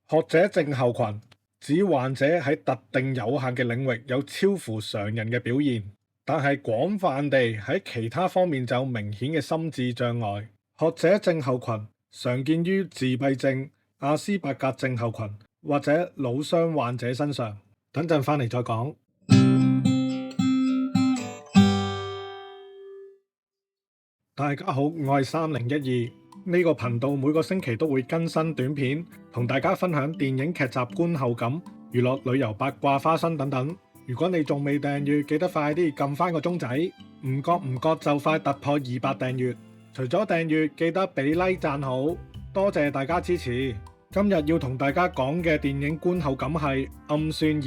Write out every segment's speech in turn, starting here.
學者症候群指患者喺特定有限嘅領域有超乎常人嘅表現，但係廣泛地喺其他方面就有明顯嘅心智障礙。學者症候群常見於自閉症、阿斯伯格症候群或者腦傷患者身上。等陣翻嚟再講。大家好，我係3012，呢個頻道每個星期都會更新短片，同大家分享電影劇集觀後感、娛樂、旅遊、八卦、花生等等。如果你仲未訂閱，記得快啲撳翻個鐘仔，唔覺就快突破200訂閱。除咗訂閱，記得俾 like 讚好，多謝大家支持。今日要同大家講嘅電影觀後感係《暗算2》，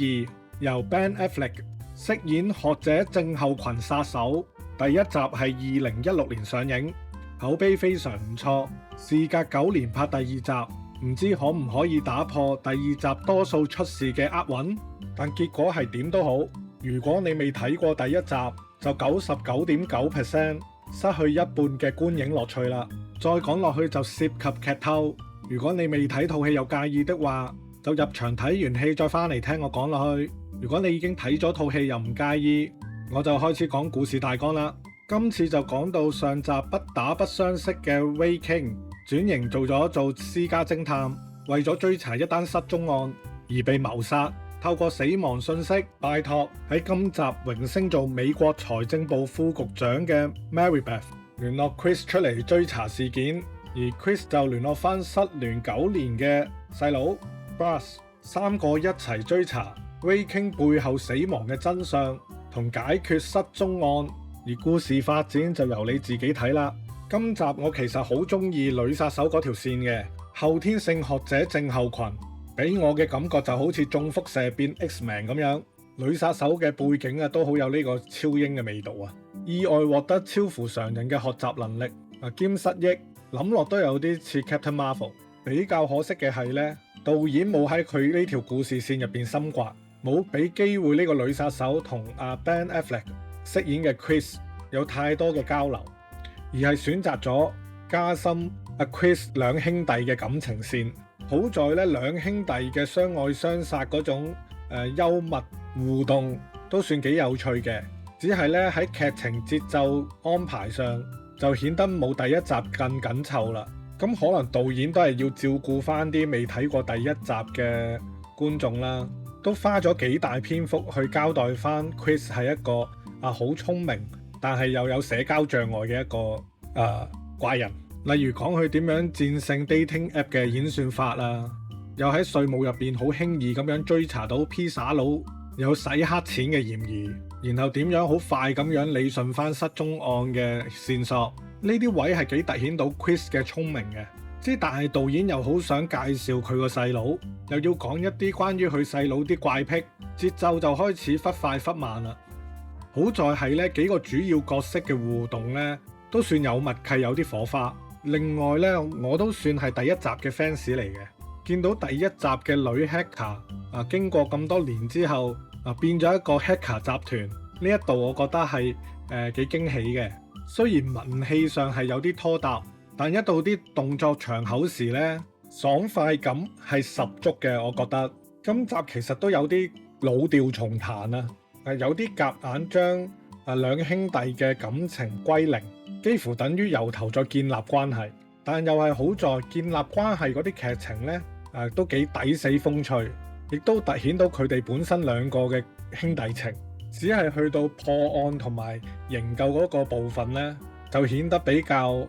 由 Ben Affleck 飾演學者症候群殺手。第一集係2016年上映，口碑非常唔錯。事隔9年拍第二集，唔知可唔可以打破第二集多數出事嘅厄運？但結果係點都好，如果你未睇過第一集，就99.9% 失去一半嘅觀影樂趣啦。再講落去就涉及劇透，如果你未睇套戲又介意的話，就入場睇完戲再翻嚟聽我講落去。如果你已經睇咗套戲又唔介意，我就開始講故事大綱啦。今次就講到上集不打不相識嘅 Wei King 轉型做私家偵探，為咗追查一單失蹤案而被謀殺。透過死亡訊息拜託喺今集榮升做美國財政部副局長嘅 Maribeth 聯絡 Chris 出嚟追查事件，而 Chris 就聯絡翻失聯9年嘅細佬 Buzz， 三個一齊追查 Wei King 背後死亡嘅真相同解決失蹤案，而故事發展就由你自己睇啦。今集我其實好中意女殺手嗰條線嘅後天性學者症候群，俾我嘅感覺就好似中輻射變 X-Men 咁樣。女殺手嘅背景都好有呢個超英嘅味道啊！意外獲得超乎常人嘅學習能力兼失憶，諗落都有啲似 Captain Marvel。比較可惜嘅係呢，導演冇喺佢呢條故事線入邊深掘，冇俾機會呢個女殺手同Ben Affleck 飾演嘅 Chris 有太多嘅交流，而係選擇咗加深Chris 兩兄弟嘅感情線。好在咧，兩兄弟嘅相愛相殺嗰種幽默互動都算幾有趣嘅，只係咧喺劇情節奏安排上就顯得冇第一集更緊湊啦。咁可能導演都係要照顧翻啲未睇過第一集嘅觀眾啦，都花咗幾大篇幅去交代翻 Chris 係一個好聰明但係又有社交障礙嘅一個怪人。例如講佢點樣戰勝 dating app 嘅演算法啊，又喺稅務入邊好輕易咁樣追查到披薩佬有洗黑錢嘅嫌疑，然後點樣好快咁樣理順翻失蹤案嘅線索。呢啲位係幾突顯到 Chris 嘅聰明嘅，但係導演又好想介紹佢個細佬，又要講一啲關於佢細佬啲怪癖，節奏就開始忽快忽慢啦。好在係呢幾個主要角色嘅互動呢都算有默契，有啲火花。另外呢，我都算係第一集嘅 fans 嚟嘅，見到第一集嘅女 hacker 經過咁多年之後變咗一個 hacker 集團，呢一度我覺得係幾驚喜嘅。雖然文戲上係有啲拖沓，但一到啲動作場口時呢，爽快感係十足嘅。我覺得今集其實都有啲老調重彈有啲夾硬將兩兄弟嘅感情歸零，幾乎等於由頭再建立關係。但又係好在建立關係嗰啲劇情呢，都幾抵死風趣，亦都凸顯到佢哋本身兩個嘅兄弟情。只係去到破案同埋營救嗰個部分呢，就顯得比較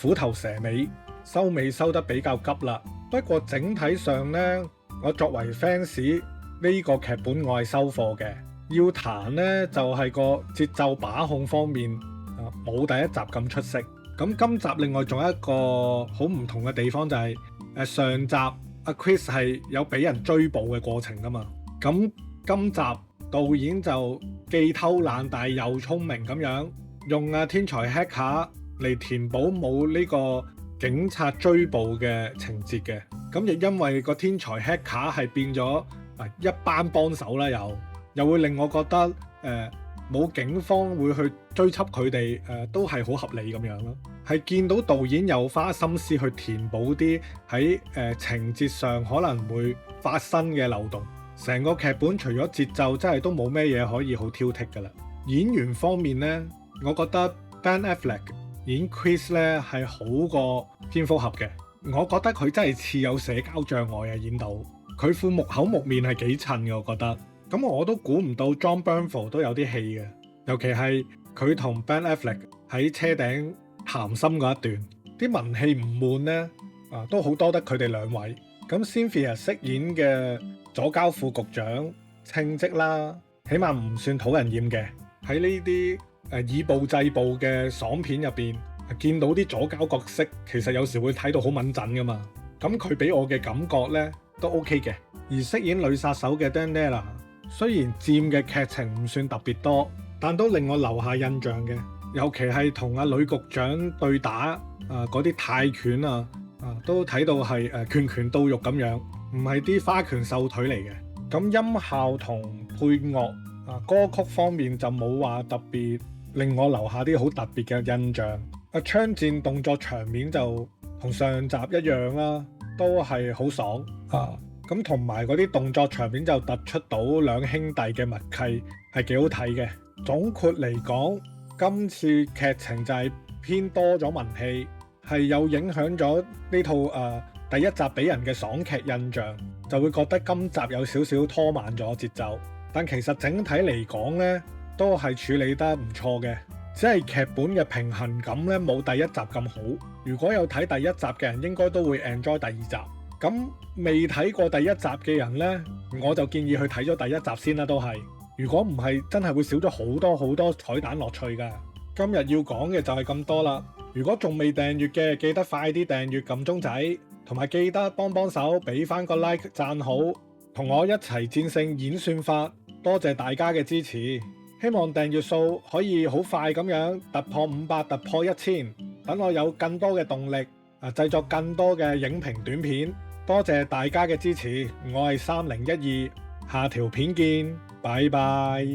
虎頭蛇尾，收尾收得比較急啦。不過整體上呢，我作為 fans 呢個劇本我係收貨嘅。要彈呢，就係個節奏把控方面冇第一集咁出色。咁今集另外仲有一個好唔同嘅地方就係上集Chris 係有俾人追捕嘅過程噶嘛，咁今集導演就既偷懶但係又聰明咁樣用天才 hacker 嚟填補冇呢個警察追捕嘅情節嘅。咁亦因為個天才 hacker 係變咗一班幫手啦，又會令我覺得冇警方會去追緝佢哋，都係好合理咁樣咯。係見到導演有花心思去填補啲喺情節上可能會發生嘅漏洞。成個劇本除咗節奏，真係都冇咩嘢可以好挑剔㗎啦。演員方面呢，我覺得 Ben Affleck 演 Chris 咧係好過蝙蝠俠嘅。我覺得佢真係似有社交障礙啊，演到佢副木口木面係幾襯嘅，我覺得。咁我都估唔到 Jon Bernthal 都有啲戲嘅，尤其係佢同 Ben Affleck 喺車頂談心嗰一段，啲文戲唔悶呢，都好多得佢哋兩位。咁 Cynthia 飾演嘅左膠副局長稱職啦，起碼唔算討人厭嘅。喺呢啲以暴制暴嘅爽片入邊，見到啲左膠角色，其實有時會睇到好敏感噶嘛。咁佢俾我嘅感覺呢都 OK 嘅。而飾演女殺手嘅 Daniela， 雖然佔嘅劇情唔算特別多，但都令我留下印象嘅。尤其係同阿女局長對打嗰啲泰拳都睇到係拳拳到肉咁樣，唔係啲花拳繡腿嚟嘅。咁音效同配樂歌曲方面就冇話特別令我留下啲好特別嘅印象。槍戰動作場面就同上集一樣啦，都係好爽咁同埋嗰啲動作場面就突出到兩兄弟嘅默契，係幾好睇嘅。總括嚟講，今次劇情就係偏多咗文戲，係有影響咗呢套第一集俾人嘅爽劇印象，就會覺得今集有少少拖慢咗節奏。但其實整體嚟講呢，都係處理得唔錯嘅，只係劇本嘅平衡感呢冇第一集咁好。如果有睇第一集嘅人，應該都會 enjoy 第二集。咁未睇過第一集嘅人呢，我就建議去睇咗第一集先啦。都係，如果唔係，真係會少咗好多好多彩蛋樂趣㗎。今日要講嘅就係咁多啦。如果仲未訂閱嘅，記得快啲訂閱撳鐘仔，同埋記得幫手俾翻個 like 讚好，同我一齊戰勝演算法。多謝大家嘅支持，希望訂閱數可以好快咁樣突破500，突破1000，等我有更多嘅動力製作更多嘅影評短片。多謝大家嘅支持，我係3012，下條片見，拜拜。